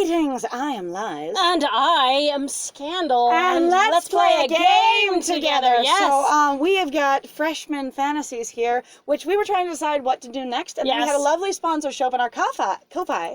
Greetings, I am Lies. And I am Scandal. And let's play a game together. Yes. So we have got freshman Fantasies here, which we were trying to decide what to do next. And then we had a lovely sponsor show up on our Ko-Fi. Ko-Fi.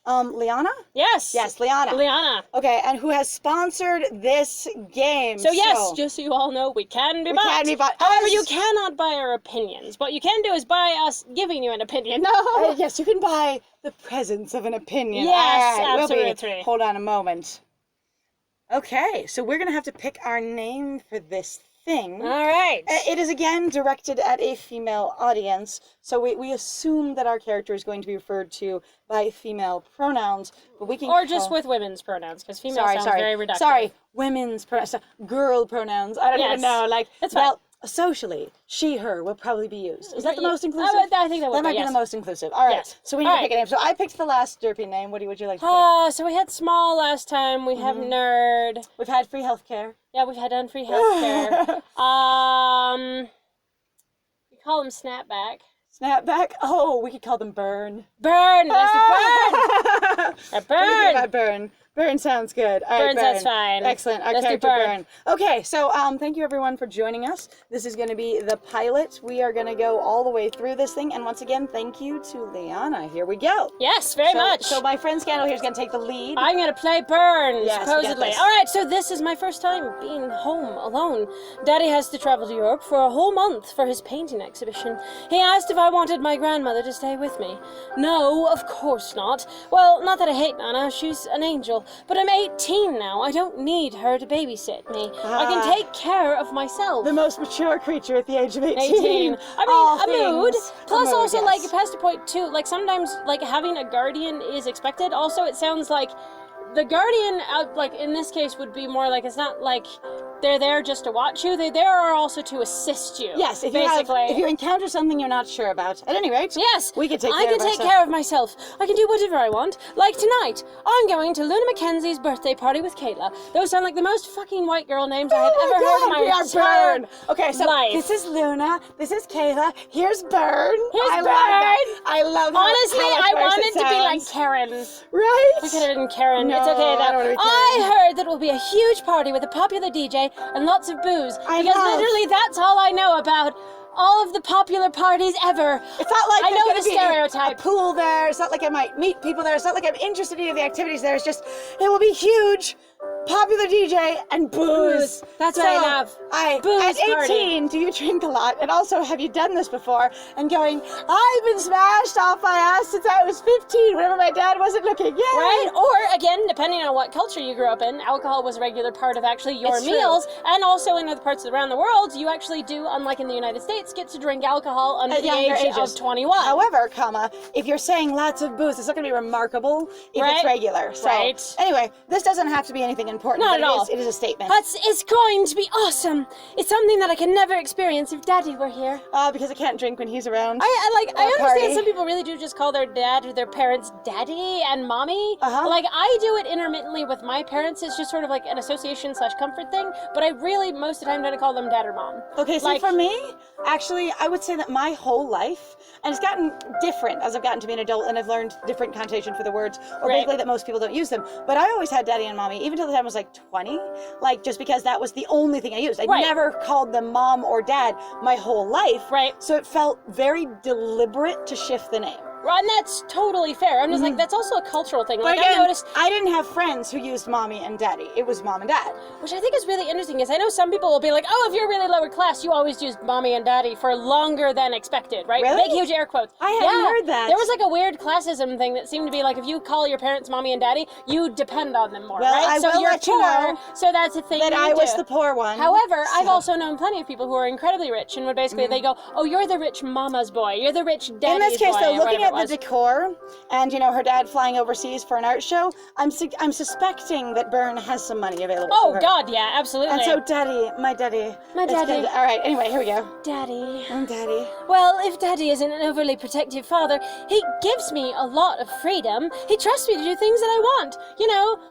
Lyana? Yes. Yes, Lyana. Lyana. Okay, and who has sponsored this game. So yes, just so you all know, we can be bought. However, you cannot buy our opinions. What you can do is buy us giving you an opinion. No. Yes, you can buy the presence of an opinion. Yes, all right, absolutely. Hold on a moment. Okay, so we're going to have to pick our name for this thing. All right. It is again directed at a female audience, so we assume that our character is going to be referred to by female pronouns, but we can or just with women's pronouns, because female sounds very reductive. Sorry, women's pronouns, girl pronouns. I don't even know. Like that's fine. Socially, she, her will probably be used. Is that the most inclusive? I think that might be the most inclusive. All right. Yes. So we need to pick a name. So I picked the last derpy name. What would you like to pick? So we had small last time. We have nerd. We've had free healthcare. Yeah, we've had free healthcare. We call them snapback. Snapback? Oh, we could call them burn. Burn! That's a burn! A burn! Burn. Burn sounds good. All right, burn sounds fine. Excellent. Our character burn. Okay, so thank you everyone for joining us. This is going to be the pilot. We are going to go all the way through this thing, and once again, thank you to Lyana. Here we go. Yes, very much. So my friend Scandal here is going to take the lead. I'm going to play Burn, yes, supposedly. All right, so this is my first time being home alone. Daddy has to travel to Europe for a whole month for his painting exhibition. He asked if I wanted my grandmother to stay with me. No, of course not. Well, not that I hate Nana. She's an angel. But I'm 18 now. I don't need her to babysit me. I can take care of myself. The most mature creature at the age of 18. I mean, a mood. Plus, also, like, past a point, too, like, sometimes, like, having a guardian is expected. Also, it sounds like the guardian, like, in this case, would be more like, it's not like they're there just to watch you. They are also to assist you. Yes, if you encounter something you're not sure about. At any rate, yes, we can take care of myself. I can do whatever I want. Like tonight, I'm going to Luna Mackenzie's birthday party with Kayla. Those sound like the most fucking white girl names I have ever heard in my entire Burn. Okay, so life. This is Luna. This is Kayla. Here's Burn. Here's Burn. I love how honestly, I wanted to be like Karen. Right? We could have been Karen. No, it's okay though. I heard that it will be a huge party with a popular DJ and lots of booze. Literally that's all I know about all of the popular parties ever. It's not like I know the stereotype. A pool there. It's not like I might meet people there. It's not like I'm interested in any of the activities there. It's just, it will be huge. Popular DJ and booze. That's what I love. Booze at 18, do you drink a lot? And also, have you done this before? And going, I've been smashed off my ass since I was 15, whenever my dad wasn't looking. Yay! Right? Or, again, depending on what culture you grew up in, alcohol was a regular part of actually your meals. And also in other parts around the world, you actually do, unlike in the United States, get to drink alcohol under the age of 21. However, if you're saying lots of booze, it's not going to be remarkable if it's regular. So, anyway, this doesn't have to be anything important. Not at all. It is a statement. But it's going to be awesome. It's something that I can never experience if Daddy were here. Because I can't drink when he's around. I understand some people really do just call their dad or their parents Daddy and Mommy. Like, I do it intermittently with my parents. It's just sort of like an association/comfort thing. But I really, most of the time, don't call them Dad or Mom. Okay, so for me, actually, I would say that my whole life, and it's gotten different as I've gotten to be an adult and I've learned different connotation for the words, or basically that most people don't use them. But I always had Daddy and Mommy, even till the time I was like 20, like just because that was the only thing I used. I never called them Mom or Dad my whole life. So it felt very deliberate to shift the name. Right, and that's totally fair. I'm just like, that's also a cultural thing. Like, again, I noticed I didn't have friends who used Mommy and Daddy. It was Mom and Dad. Which I think is really interesting, because I know some people will be like, oh, if you're really lower class, you always used Mommy and Daddy for longer than expected, right? Really? Big, huge air quotes. I hadn't heard that. There was like a weird classism thing that seemed to be like, if you call your parents Mommy and Daddy, you depend on them more, right? So you're let you know so that's a thing that I was the poor one. However, I've also known plenty of people who are incredibly rich, and would basically, they go, oh, you're the rich mama's boy, you're the rich daddy's boy. In this case, though, looking at the decor, and her dad flying overseas for an art show, I'm suspecting that Byrne has some money available for her. Oh God, yeah, absolutely. And so my daddy. All right, anyway, here we go. Daddy. Daddy. Well, if Daddy isn't an overly protective father, he gives me a lot of freedom. He trusts me to do things that I want.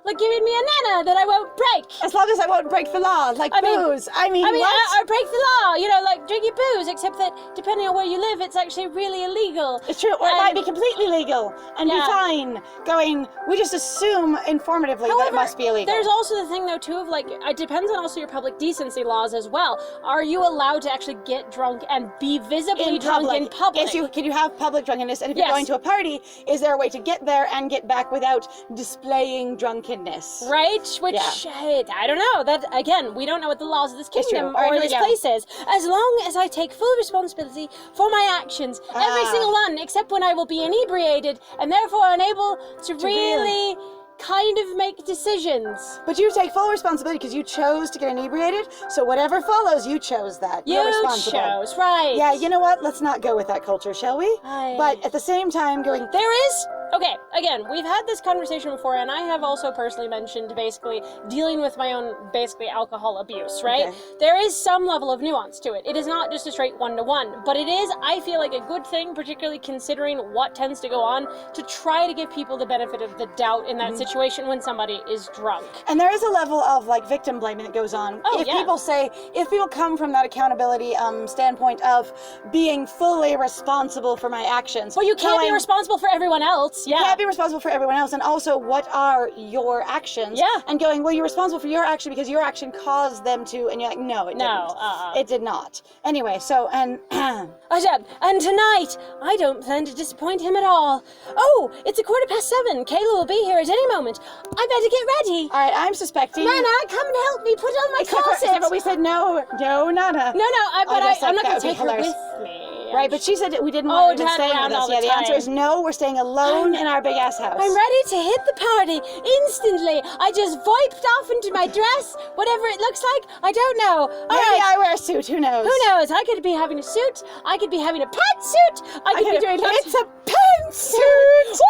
Like giving me a nana that I won't break. As long as I won't break the law, like booze. I mean, what? I break the law, like drinking booze, except that depending on where you live, it's actually really illegal. It's true. Or might be completely legal and be fine. Going, we just assume informatively that it must be illegal. There's also the thing though too of like, it depends on also your public decency laws as well. Are you allowed to actually get drunk and be visibly drunk in public? Can you have public drunkenness? And if you're going to a party, is there a way to get there and get back without displaying drunkenness? Right? Which, I don't know. That, again, we don't know what the laws of this kingdom or this place is. As long as I take full responsibility for my actions, every single one, except when I will be inebriated and therefore unable to really kind of make decisions. But you take full responsibility because you chose to get inebriated, so whatever follows, you chose that. You're responsible. Chose, right. Yeah, you know what? Let's not go with that culture, shall we? But at the same time, there is... Okay, again, we've had this conversation before, and I have also personally mentioned basically dealing with my own basically alcohol abuse, right? Okay. There is some level of nuance to it. It is not just a straight one-to-one, but it is, I feel like, a good thing, particularly considering what tends to go on, to try to give people the benefit of the doubt in that situation when somebody is drunk. And there is a level of like victim blaming that goes on. If people come from that accountability standpoint of being fully responsible for my actions. Well, you can't be responsible for everyone else. You can't be responsible for everyone else, and also what are your actions? Yeah. And going, well, you're responsible for your action because your action caused them to, and you're like, no, it didn't. It did not. Anyway, so, and tonight, I don't plan to disappoint him at all. Oh, it's 7:15. Kayla will be here at any moment. I better get ready. All right, I'm suspecting. Nana, come and help me put on my corset. But we said no, Nana. No, I'm not going to take her with me. Right, but she said we didn't want her to stay with us. Yeah, the answer is no, we're staying alone in our big-ass house. I'm ready to hit the party instantly. I just viped off into my dress, whatever it looks like, I don't know. Maybe I wear a suit, who knows? Who knows? I could be having a suit, I could be having a pantsuit, I could be doing... It's a pantsuit!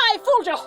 I fooled you!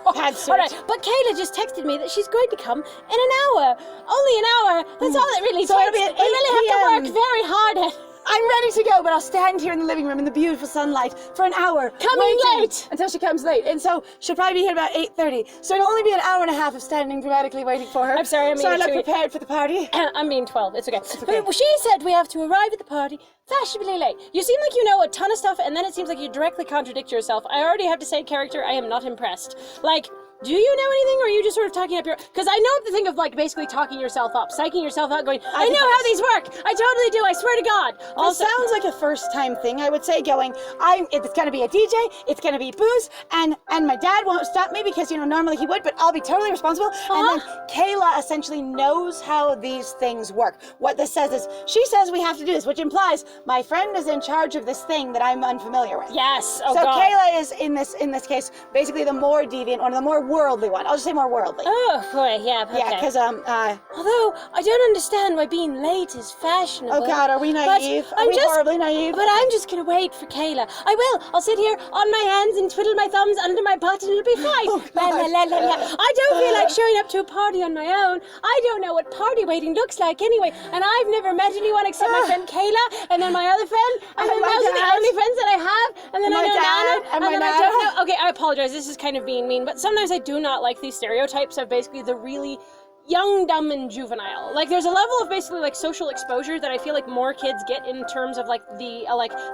Pantsuit. All right, but Kayla just texted me that she's going to come in an hour. Only an hour. That's all it really takes. It'll be at 8 I really have to work very hard at it. I'm ready to go, but I'll stand here in the living room in the beautiful sunlight for an hour. Coming late! Until she comes late. And so she'll probably be here about 8:30. So it'll only be an hour and a half of standing dramatically waiting for her. I'm sorry, I'm being So I'm not prepared for the party. I'm being 12, it's okay. But she said we have to arrive at the party fashionably late. You seem like you know a ton of stuff, and then it seems like you directly contradict yourself. I already have to say, character, I am not impressed. Like... Do you know anything, or are you just sort of talking up your... Because I know the thing of, like, basically talking yourself up, psyching yourself out, going, I know how these work! I totally do, I swear to God! Also, it sounds like a first-time thing, I would say, going, it's gonna be a DJ, it's gonna be booze, and my dad won't stop me because, normally he would, but I'll be totally responsible. And then Kayla essentially knows how these things work. What this says is, she says we have to do this, which implies my friend is in charge of this thing that I'm unfamiliar with. Yes, So Kayla is, in this case, basically the more deviant one, the more worldly one. I'll just say more worldly. Oh, boy, yeah, okay. Yeah, because, although, I don't understand why being late is fashionable. Oh, God, are we naive? Are we horribly naive? But I'm just gonna wait for Kayla. I will. I'll sit here on my hands and twiddle my thumbs under my butt and it'll be fine. Oh, God. I don't feel like showing up to a party on my own. I don't know what party waiting looks like anyway, and I've never met anyone except my friend Kayla, and then my other friend, and then those are the only friends that I have, and then I know Nana, and then I don't know. Okay, I apologize, this is kind of being mean, but sometimes I do not like these stereotypes of basically the really young, dumb, and juvenile. Like, there's a level of basically, like, social exposure that I feel like more kids get in terms of, like, the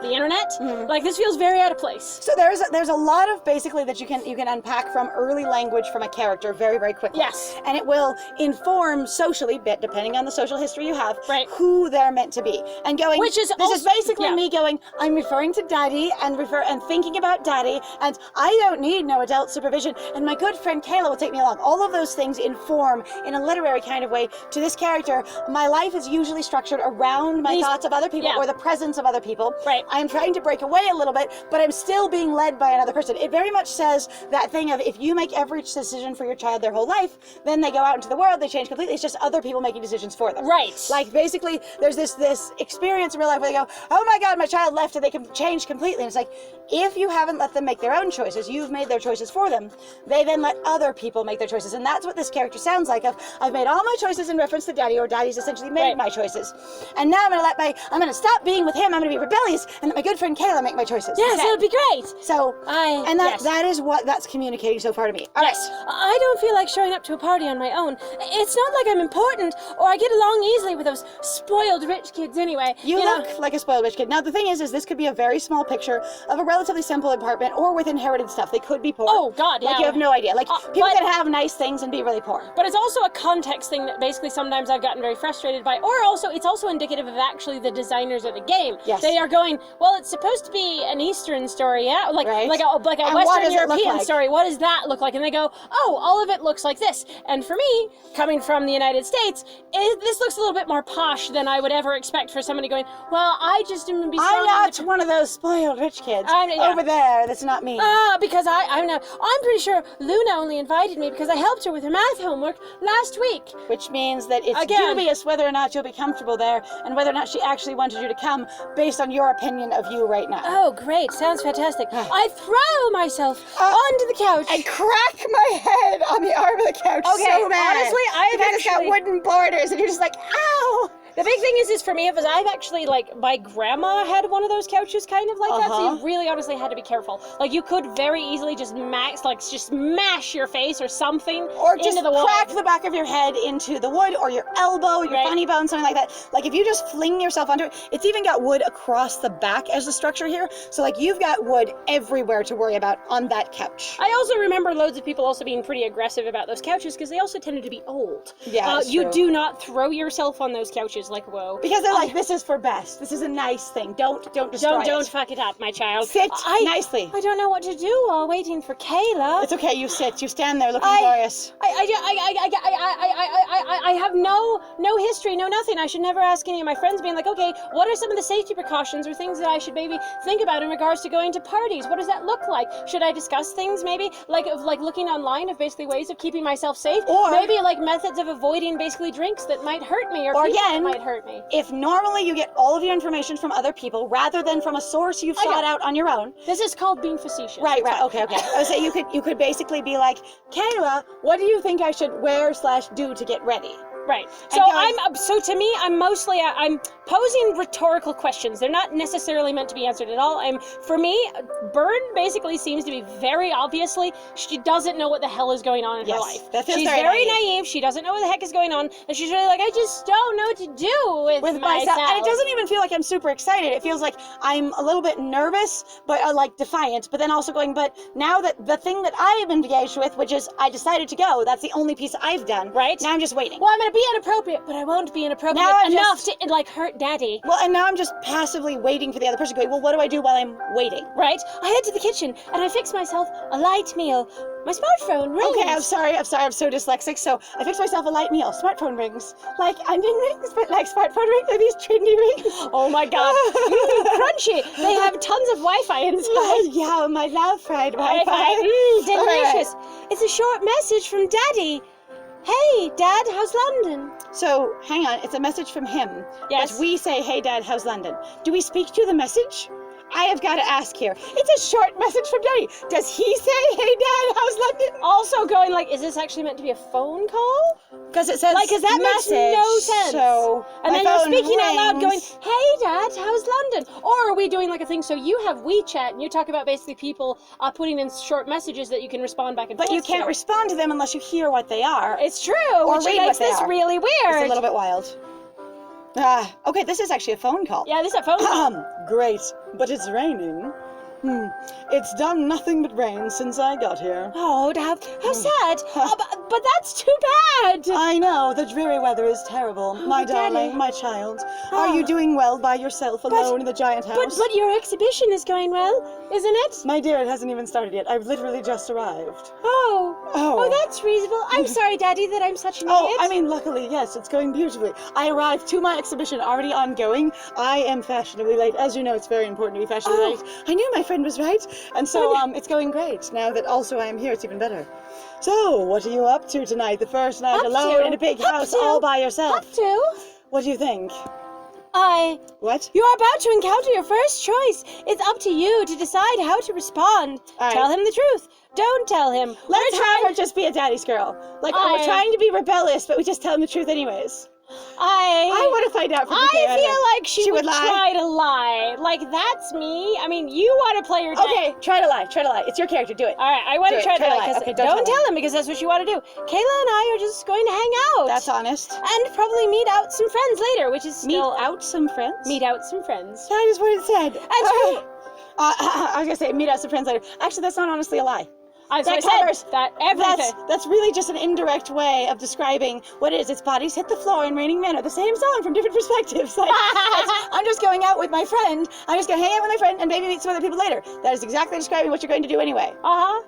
internet. Mm-hmm. Like, this feels very out of place. So there's a lot of, basically, that you can unpack from early language from a character very, very quickly. Yes. And it will inform socially, depending on the social history you have, who they're meant to be. And going, this is basically me going, I'm referring to Daddy, and thinking about Daddy, and I don't need no adult supervision, and my good friend Kayla will take me along. All of those things inform, in a literary kind of way, to this character. My life is usually structured around my thoughts of other people or the presence of other people. Right. I'm trying to break away a little bit, but I'm still being led by another person. It very much says that thing of, if you make every decision for your child their whole life, then they go out into the world, they change completely. It's just other people making decisions for them. Right. Like, basically, there's this experience in real life where they go, oh my God, my child left, and they can change completely. And it's like, if you haven't let them make their own choices, you've made their choices for them, they then let other people make their choices. And that's what this character sounds like of, I've made all my choices in reference to Daddy, or Daddy's essentially made my choices. And now I'm gonna stop being with him, I'm gonna be rebellious, and let my good friend Kayla make my choices. Yes, instead. it'll be great. So, that is what that's communicating so far to me. All right. I don't feel like showing up to a party on my own. It's not like I'm important, or I get along easily with those spoiled rich kids anyway. You look like a spoiled rich kid. Now, the thing is this could be a very small picture of a relatively simple apartment, or with inherited stuff. They could be poor. Oh, God, yeah. Like, you have no idea. Like, people can have nice things and be really poor. But it's also a context thing that basically sometimes I've gotten very frustrated by, or also, it's also indicative of actually the designers of the game. Yes. They are going, well, it's supposed to be an Eastern story, yeah? Like a And Western European like? story. What does that look like? And they go, oh, all of it looks like this. And for me, coming from the United States, this looks a little bit more posh than I would ever expect for somebody going, well, I just am going to be I'm not one of those spoiled rich kids over there. That's not me. Because I'm pretty sure Luna only invited me because I helped her with her math homework last week. Which means that it's dubious whether or not you'll be comfortable there, and whether or not she actually wanted you to come based on your opinion of you right now. Oh, great. Sounds fantastic. I throw myself onto the couch. And crack my head on the arm of the couch so mad. Honestly, it's got wooden borders, and you're just like, ow! The big thing is for me, because I've actually, like, my grandma had one of those couches kind of like that, so you really honestly had to be careful. Like, you could very easily just smash your face or something or just into the wall. Crack the back of your head into the wood, or your elbow, your funny bone, something like that. Like, if you just fling yourself onto it, it's even got wood across the back as the structure here, so, like, you've got wood everywhere to worry about on that couch. I also remember loads of people also being pretty aggressive about those couches, because they also tended to be old. Yeah, you do not throw yourself on those couches, like, whoa. Because they're like, this is for best. This is a nice thing. Don't destroy it. Don't fuck it up, my child. Sit nicely. I don't know what to do while waiting for Kayla. It's okay. You sit. You stand there looking glorious. I have no history, no nothing. I should never ask any of my friends, being like, okay, what are some of the safety precautions or things that I should maybe think about in regards to going to parties? What does that look like? Should I discuss things maybe like looking online of basically ways of keeping myself safe, or maybe like methods of avoiding basically drinks that might hurt me or people that might hurt me? If normally you get all of your information from other people rather than from a source you've sought out on your own. This is called being facetious. Right. Okay. I would say you could basically be like, Kayla, what do you think I should wear/do to get ready? Right. So to me, I'm posing rhetorical questions. They're not necessarily meant to be answered at all. For me, Byrne basically seems to be very obviously, she doesn't know what the hell is going on in her life. She's very naive. She doesn't know what the heck is going on, and she's really like, I just don't know what to do with myself. And it doesn't even feel like I'm super excited. It feels like I'm a little bit nervous, but like defiant, but then also going, but now that the thing that I am engaged with, which is I decided to go, that's the only piece I've done. Right. Now I'm just waiting. Well, I'm going to be inappropriate, but I won't be inappropriate enough to, like, hurt Daddy. Well, and now I'm just passively waiting for the other person going, well, what do I do while I'm waiting? Right? I head to the kitchen, and I fix myself a light meal. My smartphone rings. Okay, I'm sorry, I'm so dyslexic. So I fix myself a light meal. Smartphone rings. Like onion rings, but like smartphone rings are these trendy rings. Oh my God. Crunchy. They have tons of Wi-Fi inside. Yeah, my love fried Wi-Fi. Delicious. Right. It's a short message from Daddy. Hey, Dad, how's London? So, hang on, it's a message from him. Yes. But we say, hey, Dad, how's London? Do we speak to the message? I have got to ask here. It's a short message from Daddy. Does he say, hey, Dad, how's London? Also going like, is this actually meant to be a phone call? Because it says because that message, makes no sense. So and then you're speaking out loud going, hey, Dad, how's London? Or are we doing like a thing, so you have WeChat and you talk about basically people putting in short messages that you can respond back and forth But you can't respond to them unless you hear what they are. It's true, or which read makes what they this are. really weird. It's a little bit wild. Okay, this is actually a phone call. Yeah, this is a phone call. Great, but it's raining. It's done nothing but rain since I got here. Oh, how sad. But that's too bad. I know, the dreary weather is terrible. My darling, Daddy. my child. Are you doing well by yourself alone in the giant house? But your exhibition is going well, isn't it? My dear, it hasn't even started yet. I've literally just arrived. Oh, that's reasonable. I'm sorry, Daddy, that I'm such an idiot. I mean, luckily, yes, it's going beautifully. I arrived to my exhibition already ongoing. I am fashionably late. As you know, it's very important to be fashionably late. I knew my friend was right. And so, it's going great. Now that also I am here, it's even better. So, what are you up to tonight? The first night alone in a big house all by yourself. Up to? What do you think? What? You are about to encounter your first choice. It's up to you to decide how to respond. All right. Tell him the truth. Don't tell him. Let's have her just be a daddy's girl. Like, we're trying to be rebellious, but we just tell him the truth anyways. I want to find out from I feel like she would lie. try to lie. Like, that's me. I mean, you want to play your dad. Okay, try to lie. It's your character. Do it. All right, I want to try to lie. Okay, don't tell him because that's what you want to do. Kayla and I are just going to hang out. That's honest. And probably meet out some friends later, which is still... Meet out some friends? Meet out some friends. That is what it said. That's true. I was going to say meet out some friends later. Actually, that's not honestly a lie. That covers that everything. That's really just an indirect way of describing what it is. It's bodies hit the floor and raining men are the same song from different perspectives. Like, I'm just going out with my friend. I'm just going to hang out with my friend and maybe meet some other people later. That is exactly describing what you're going to do anyway.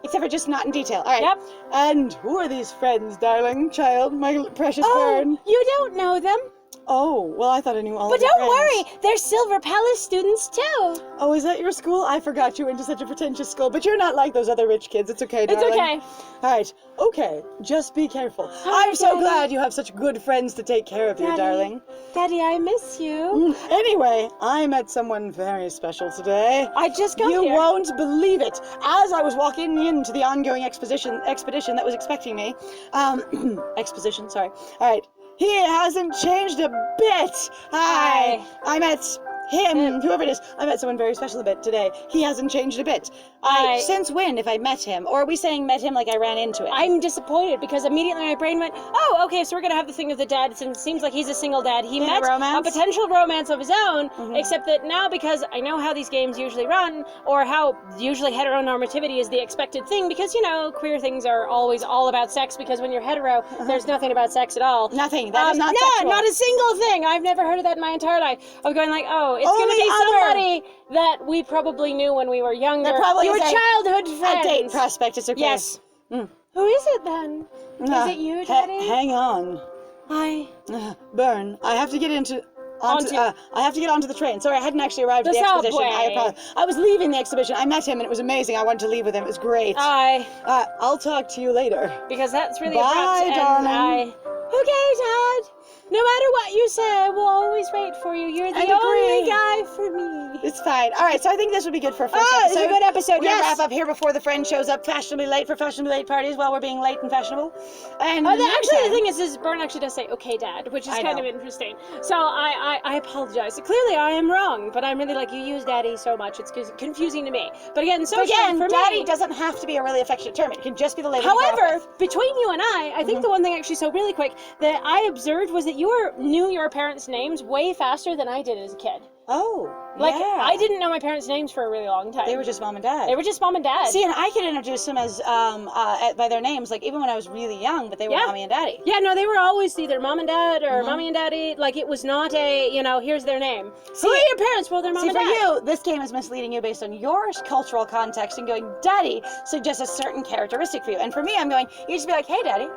Except for just not in detail. All right. Yep. And who are these friends, darling, child, my precious Bern? You don't know them. Oh, well, I thought I knew all But of your don't friends. worry, they're Silver Palace students too. Oh, is that your school? I forgot you went to such a pretentious school, but you're not like those other rich kids. It's okay, darling. It's okay. All right. Okay. Just be careful. Hi, I'm so Daddy. glad you have such good friends to take care of you, Daddy. darling. Daddy, I miss you. Anyway, I met someone very special today. I just got You here. won't believe it. As I was walking into the ongoing expedition that was expecting me, exposition, sorry. All right. He hasn't changed a bit. Hi. I met him, whoever it is. I met someone very special a bit today. He hasn't changed a bit. Since when have I met him? Or are we saying met him like I ran into him? I'm disappointed because immediately my brain went, oh, okay, so we're going to have the thing with the dad since it seems like he's a single dad. He met a potential romance of his own, except that now because I know how these games usually run or how usually heteronormativity is the expected thing because, you know, queer things are always all about sex because when you're hetero, there's nothing about sex at all. Nothing. That is not sexual. Not a single thing. I've never heard of that in my entire life. I'm going like, oh, it's going to be somebody that we probably knew when we were younger. There probably your is childhood friends. A date prospect. It's okay. Yes. Who is it then? Is it you, Daddy? Hang on. Hi. Bern, I have to get onto the train. Sorry, I hadn't actually arrived at the exhibition. Subway. I was leaving the exhibition. I met him and it was amazing. I wanted to leave with him. It was great. Hi. I'll talk to you later. Because that's really Bye, abrupt. darling. Okay, Dad. No matter what you say, I will always wait for you. You're the only guy for me. It's fine. All right, so I think this would be good for a first episode. It's a good episode, We're gonna wrap up here before the friend shows up fashionably late for fashionably late parties while we're being late and fashionable. And actually, the thing is Bern actually does say, okay, Dad, which is kind of interesting. So I apologize. Clearly, I am wrong, but I'm really like, you use Daddy so much, it's confusing to me. But again, for Daddy me, doesn't have to be a really affectionate term. It can just be the label. However, between you and I think the one thing actually, so really quick, that I observed was that you knew your parents' names way faster than I did as a kid. Oh, like, yeah. I didn't know my parents' names for a really long time. They were just mom and dad. They were just mom and dad. See, and I could introduce them as by their names, like even when I was really young, but they were mommy and daddy. Yeah, no, they were always either mom and dad or mommy and daddy. Like, it was not a, here's their name. Who are your parents? Well, they're mom and dad. For you, this game is misleading you based on your cultural context and going, daddy suggests a certain characteristic for you. And for me, I'm going, you just be like, hey, daddy.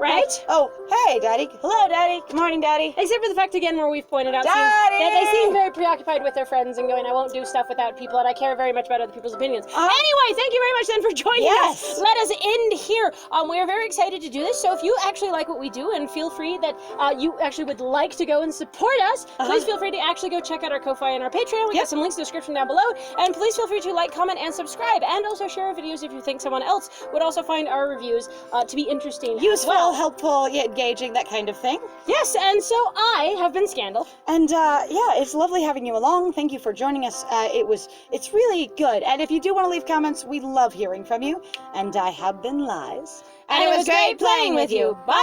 Right? Oh, hey, Daddy. Hello, Daddy. Good morning, Daddy. Except for the fact, again, where we've pointed out Daddy! that they seem very preoccupied with their friends and going, I won't do stuff without people, and I care very much about other people's opinions. Anyway, thank you very much then for joining us. Let us end here. We are very excited to do this, so if you actually like what we do and feel free that you actually would like to go and support us, please feel free to actually go check out our Ko-Fi and our Patreon. We got some links in the description down below, and please feel free to like, comment, and subscribe, and also share our videos if you think someone else would also find our reviews to be interesting. Useful, helpful, engaging, that kind of thing. Yes, and so I have been Scandal. And it's lovely having you along. Thank you for joining us. It's really good. And if you do want to leave comments, we love hearing from you. And I have been Lies. And it was great playing with you. Bye!